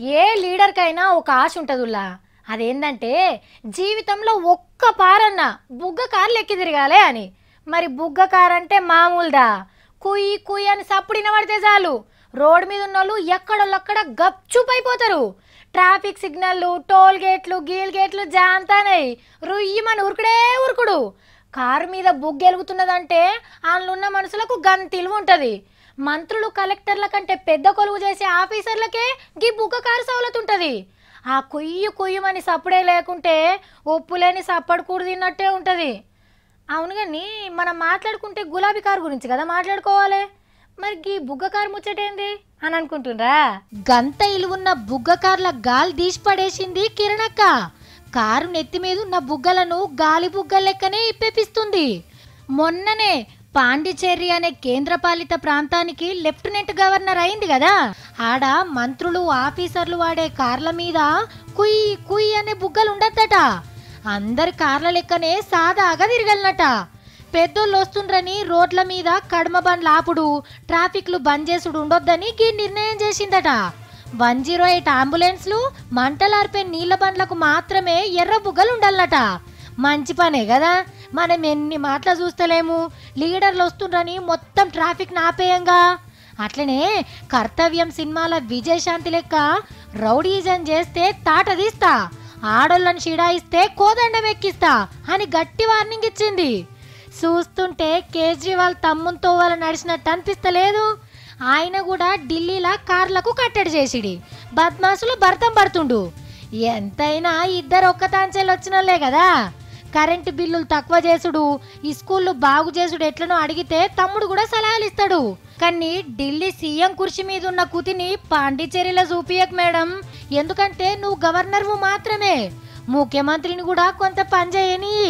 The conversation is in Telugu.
ఏ లీడర్కైనా ఒక ఆశ ఉంటుందిలా. అదేంటంటే జీవితంలో ఒక్క పారన్న బుగ్గ కార్లు ఎక్కి తిరగాలి అని. మరి బుగ్గ కార్ అంటే మామూలుదా? కుయ్యి కుయ్యి అని సప్పుడిన పడితే చాలు రోడ్ మీద ఉన్న వాళ్ళు ఎక్కడోళ్ళక్కడ గప్చుపైపోతారు. ట్రాఫిక్ సిగ్నల్లు, టోల్ గేట్లు, గీల్ గేట్లు జాంతానై రుయ్యమని ఉరుకుడే ఉరుకుడు. కారు మీద బుగ్గ ఎలుగుతున్నదంటే అందులో మనుషులకు గంతిలువ ఉంటుంది. మంత్రులు, కలెక్టర్ల కంటే పెద్ద కొలువు చేసే ఆఫీసర్లకే గీ బుగ్గ కారు సౌలత్ ఉంటుంది. ఆ కొయ్యి కొయ్యమని సప్పుడే లేకుంటే ఒప్పులేని సప్పడు కూడు తిన్నట్టే ఉంటుంది. అవును కానీ మనం మాట్లాడుకుంటే గులాబీ కారు గురించి కదా మాట్లాడుకోవాలి. మరి గీ బుగ్గ కారు ముచ్చటేంది అని అనుకుంటుండ్రా? గంత ఇలుగున్న బుగ్గ కార్ల గాలి తీసి పడేసింది కిరణక్క. కారు నెత్తి మీద ఉన్న బుగ్గలను గాలి బుగ్గల లెక్కనే ఇప్పేపిస్తుంది. మొన్ననే పాండిచేరి అనే కేంద్రపాలిత ప్రాంతానికి లెఫ్టినెంట్ గవర్నర్ అయింది కదా. ఆడ మంత్రులు, ఆఫీసర్లు వాడే కార్ల మీద కుయ్ కుయ్ అనే బుగ్గలు ఉండద్దట. అందరి కార్ల లెక్కనే సాదాగా తిరగలనట. పెద్దోళ్ళు వస్తుండ్రని రోడ్ల మీద కడమ బండ్లు ఆపుడు, ట్రాఫిక్లు బంద్ చేసుడు ఉండొద్దని గీ నిర్ణయం చేసిందట. 108 అంబులెన్స్లు, మంటలార్పే నీళ్ల బండ్లకు మాత్రమే ఎర్ర బుగ్గలు ఉండాలట. మంచి పనే కదా. మనం ఎన్ని మాటలు చూస్తలేము. లీడర్లు వస్తుండ్రని మొత్తం ట్రాఫిక్ ఆపేయంగా. అట్లనే కర్తవ్యం సినిమాల విజయశాంతి లెక్క రౌడీజం చేస్తే తాట తీస్తా, ఆడోళ్ళని షిడాయిస్తే కోదండం ఎక్కిస్తా అని గట్టి వార్నింగ్ ఇచ్చింది. చూస్తుంటే కేజ్రీవాల్ తమ్ముతో వాళ్ళ నడిచినట్టు అనిపిస్తలేదు. ఆయన కూడా ఢిల్లీలో కార్లకు కట్టడి చేసిడి. బద్మాసులు భర్తం పడుతుండు. ఎంతైనా ఇద్దరు ఒక్కతాంచెలు వచ్చినలే కదా. కరెంటు బిల్లులు తక్కువ చేసుడు, ఈ స్కూళ్ళు బాగు చేసుడు ఎట్లనో అడిగితే తమ్ముడు కూడా సలహాలు ఇస్తాడు. కానీ ఢిల్లీ సీఎం కుర్చీ మీద ఉన్న కుతిని పాండిచేరిలో చూపియక్ మేడం. ఎందుకంటే నువ్వు గవర్నర్వు మాత్రమే, ముఖ్యమంత్రిని కూడా కొంత పని చేయని.